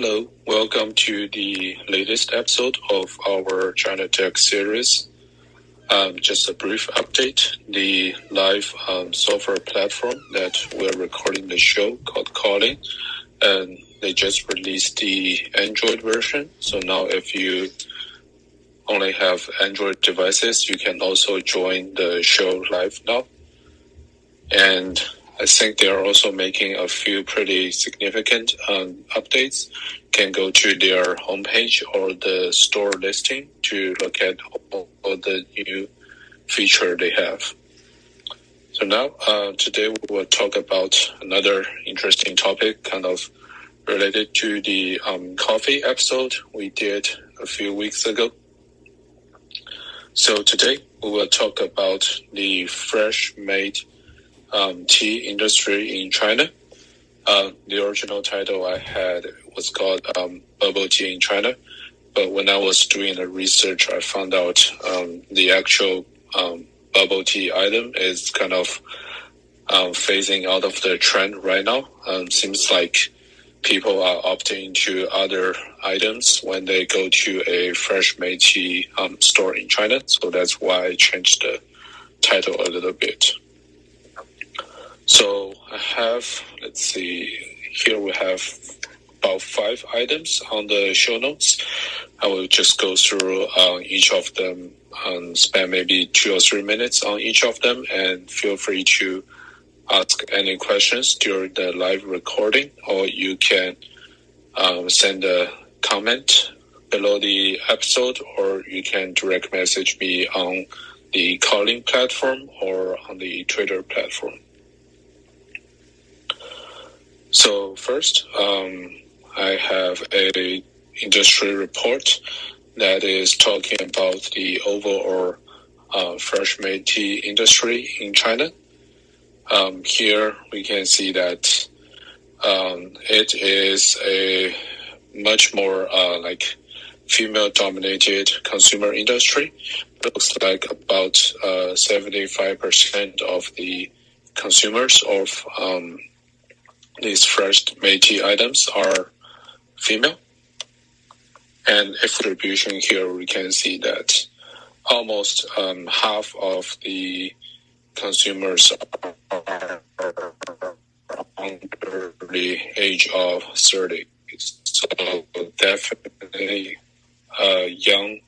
Hello, welcome to the latest episode of our China Tech series. Just a brief update. The live software platform that we're recording the show called Calling, and they just released the Android version. So now if you only have Android devices, you can also join the show live now. And I think they are also making a few pretty significant updates. Can go to their homepage or the store listing to look at all the new feature they have. So now, today we will talk about another interesting topic, kind of related to the coffee episode we did a few weeks ago. So today we will talk about the fresh-made tea industry in China. The original title I had was called Bubble Tea in China. But when I was doing the research, I found out the actual bubble tea item is kind of phasing out of the trend right now. Seems like people are opting to other items when they go to a fresh-made tea store in China. So that's why I changed the title a little bit. So I have, let's see, here we have about 5 items on the show notes. I will just go through each of them and spend maybe 2 or 3 minutes on each of them, and feel free to ask any questions during the live recording, or you can send a comment below the episode, or you can direct message me on the Calling platform or on the Twitter platform. So first, I have a industry report that is talking about the overall fresh-made tea industry in China. Here we can see that it is a much more like female-dominated consumer industry. Looks like about 75% of the consumers of these fresh-made tea items are female. And distribution here, we can see that almost half of the consumers are under the age of 30. So definitely a young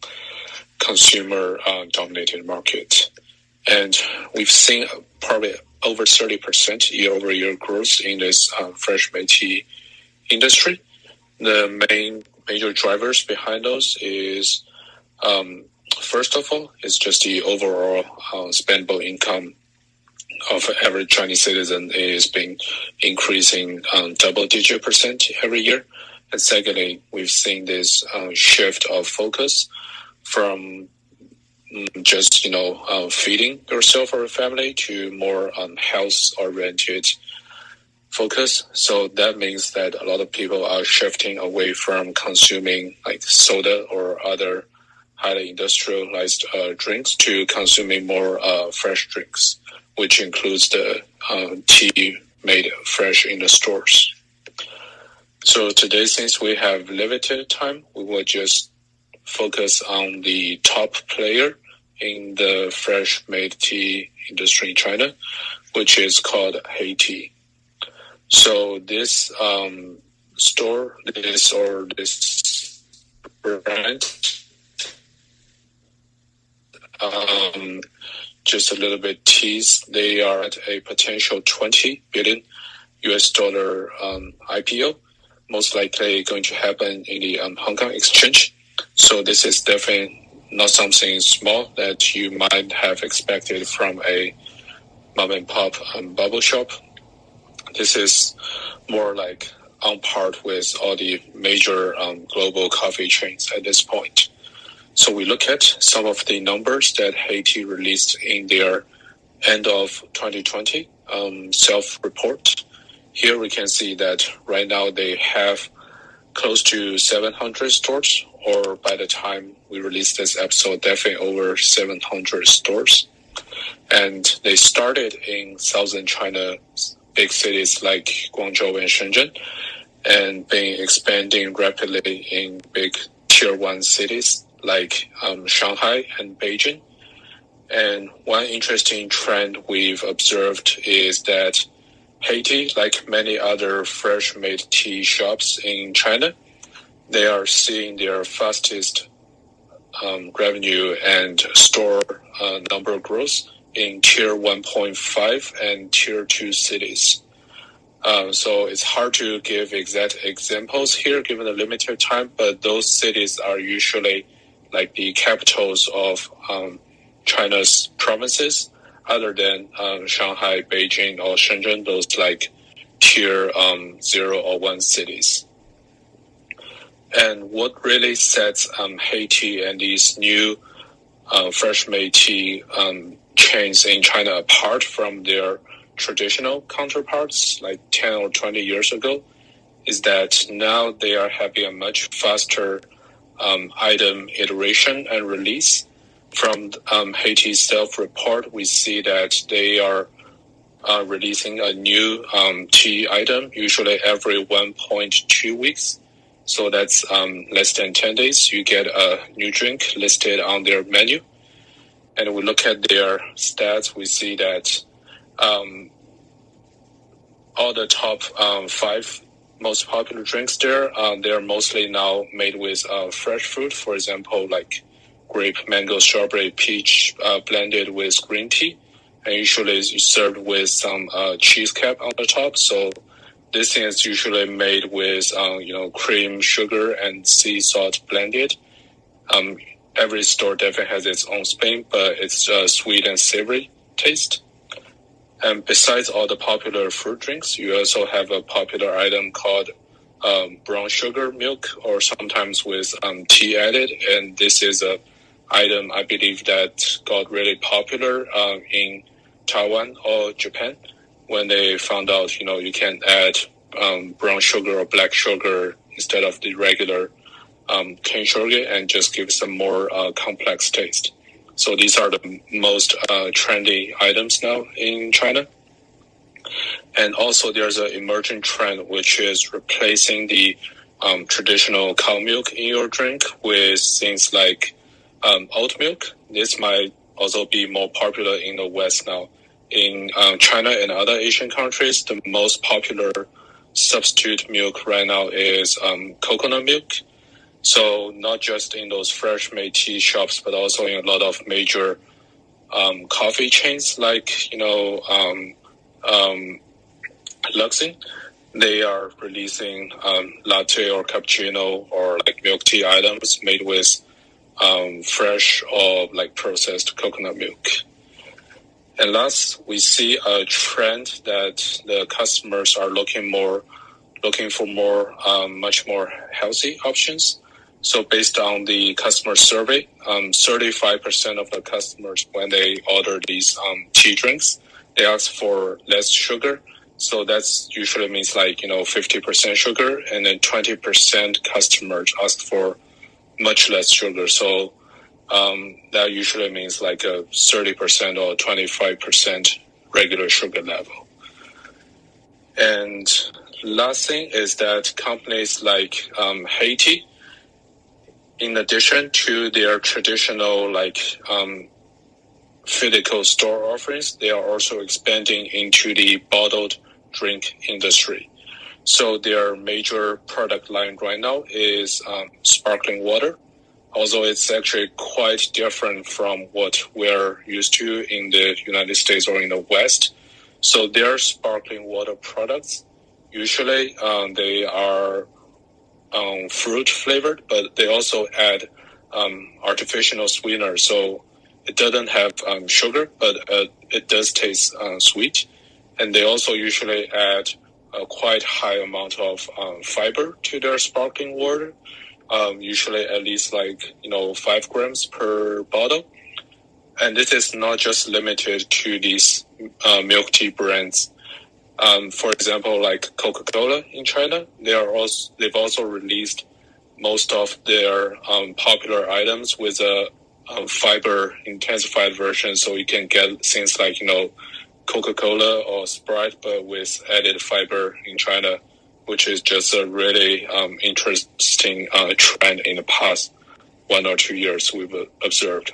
consumer-dominated market. And we've seen probably over 30% year-over-year growth in this fresh-made tea industry. The major drivers behind those is, first of all, is just the overall spendable income of average Chinese citizen is being increasing double-digit % every year. And secondly, we've seen this shift of focus from just feeding yourself or your family to more health-oriented focus. So that means that a lot of people are shifting away from consuming like soda or other highly industrialized drinks to consuming more fresh drinks, which includes the tea made fresh in the stores. So today, since we have limited time, we will just focus on the top player in the fresh-made tea industry in China, which is called Tea. So this this brand, just a little bit tease, they are at a potential $20 billion IPO, most likely going to happen in the Hong Kong exchange. So this is definitely not something small that you might have expected from a mom and pop bubble shop. This is more like on par with all the major global coffee chains at this point. So we look at some of the numbers that Tea released in their end of 2020 self-report. Here we can see that right now they have close to 700 stores, or by the time we release this episode, definitely over 700 stores. And they started in southern China, big cities like Guangzhou and Shenzhen. and been expanding rapidly in big tier 1 cities like Shanghai and Beijing. And one interesting trend we've observed is that Haiti, like many other fresh-made tea shops in China, they are seeing their fastest revenue and store number growth in tier 1.5 and tier 2 cities. So it's hard to give exact examples here given the limited time, but those cities are usually like the capitals of China's provinces, other than Shanghai, Beijing, or Shenzhen, those like tier 0 or 1 cities. And what really sets Haiti and these new fresh-made tea chains in China apart from their traditional counterparts like 10 or 20 years ago is that now they are having a much faster item iteration and release. From Haiti's self-report, we see that they are releasing a new tea item usually every 1.2 weeks. So that's less than 10 days. You get a new drink listed on their menu. And we look at their stats, we see that all the top 5 most popular drinks there, they're mostly now made with fresh fruit. For example, like grape, mango, strawberry, peach blended with green tea. And usually it's served with some cheese cap on the top. So this thing is usually made with, cream, sugar, and sea salt blended. Every store definitely has its own spin, but it's sweet and savory taste. And besides all the popular fruit drinks, you also have a popular item called brown sugar milk, or sometimes with tea added. And this is a item I believe that got really popular in Taiwan or Japan when they found out, you can add brown sugar or black sugar instead of the regular cane sugar and just give some more complex taste. So these are the most trendy items now in China. And also there's an emerging trend which is replacing the traditional cow milk in your drink with things like oat milk. This might also be more popular in the West now. In China and other Asian countries, the most popular substitute milk right now is coconut milk. So not just in those fresh-made tea shops, but also in a lot of major coffee chains like, Luxing. They are releasing latte or cappuccino or like milk tea items made with fresh or like processed coconut milk. And last, we see a trend that the customers are looking for much more healthy options. So based on the customer survey, 35% of the customers, when they order these tea drinks, they ask for less sugar. So that's usually means like, 50% sugar, and then 20% customers ask for much less sugar. So that usually means like a 30% or 25% regular sugar level. And last thing is that companies like Haiti, in addition to their traditional physical store offerings, they are also expanding into the bottled drink industry. So their major product line right now is sparkling water. Although it's actually quite different from what we're used to in the United States or in the West. So their sparkling water products, usually they are fruit flavored, but they also add artificial sweetener. So it doesn't have sugar, but it does taste sweet. And they also usually add a quite high amount of fiber to their sparkling water. Usually at least 5 grams per bottle. And this is not just limited to these milk tea brands. For example, like Coca-Cola in China, they've also released most of their popular items with a fiber intensified version. So you can get things like, Coca-Cola or Sprite, but with added fiber in China which is just a really interesting trend in the past 1 or 2 years we've observed.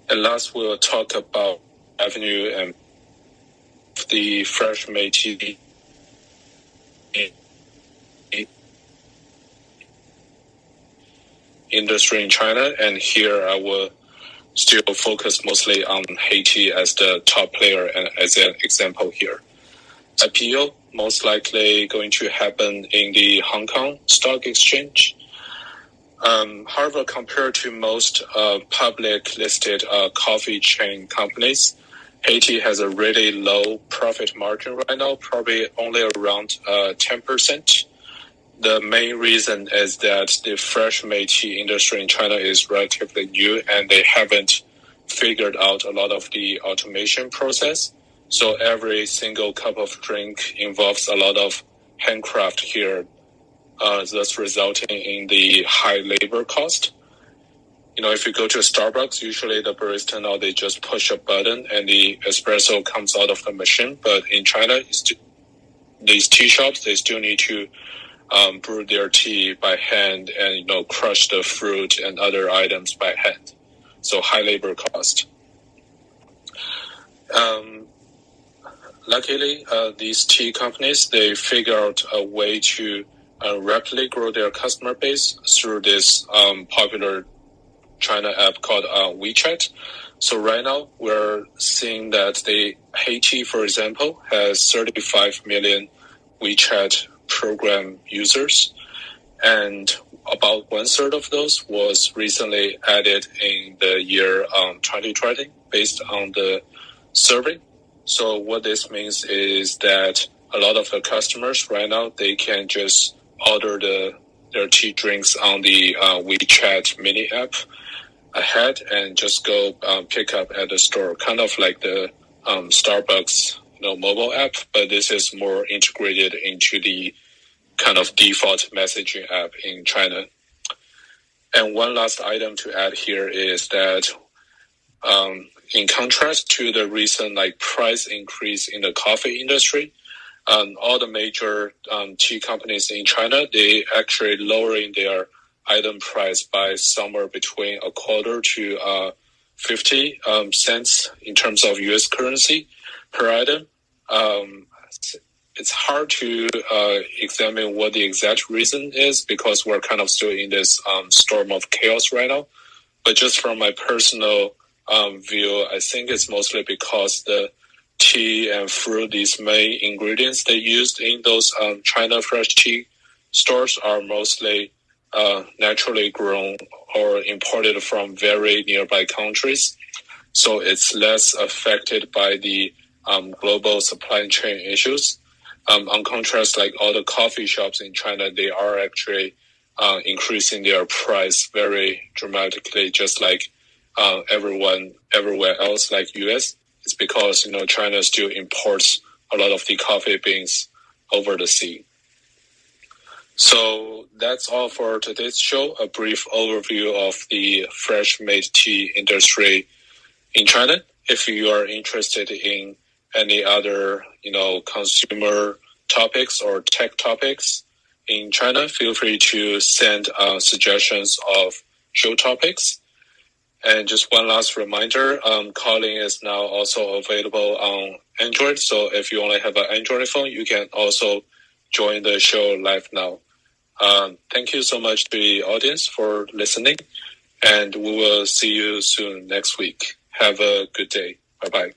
And last, we'll talk about revenue and the fresh made tea industry in China. And here I will still focus mostly on Haiti as the top player and as an example here. IPO most likely going to happen in the Hong Kong Stock Exchange. However, compared to most public listed coffee chain companies, Haiti has a really low profit margin right now, probably only around 10%. The main reason is that the fresh made tea industry in China is relatively new and they haven't figured out a lot of the automation process. So every single cup of drink involves a lot of handcraft here, thus resulting in the high labor cost. If you go to Starbucks, usually the barista now, they just push a button and the espresso comes out of the machine. But in China, these tea shops, they still need to brew their tea by hand and, crush the fruit and other items by hand. So high labor cost. Luckily, these tea companies, they figure out a way to rapidly grow their customer base through this popular China app called WeChat. So right now, we're seeing that Haiti, for example, has 35 million WeChat program users, and about 1/3 of those was recently added in the year 2020 based on the survey. So what this means is that a lot of the customers right now, they can just order their tea drinks on the WeChat mini app ahead and just go pick up at the store, kind of like the Starbucks mobile app, but this is more integrated into the kind of default messaging app in China. And one last item to add here is that in contrast to the recent price increase in the coffee industry, all the major tea companies in China, they actually lowering their item price by somewhere between 1/4 to 50 cents in terms of US currency per item. It's hard to examine what the exact reason is because we're kind of still in this storm of chaos right now. But just from my personal view, I think it's mostly because the tea and fruit, these main ingredients they used in those China fresh tea stores are mostly naturally grown or imported from very nearby countries. So it's less affected by the global supply chain issues. On contrast, all the coffee shops in China, they are actually increasing their price very dramatically, just like everywhere else, like US. It's because, China still imports a lot of the coffee beans over the sea. So that's all for today's show, a brief overview of the fresh made tea industry in China. If you are interested in any other, consumer topics or tech topics in China, feel free to send suggestions of show topics. And just one last reminder, calling is now also available on Android. So if you only have an Android phone, you can also join the show live now. Thank you so much to the audience for listening, and we will see you soon next week. Have a good day. Bye-bye.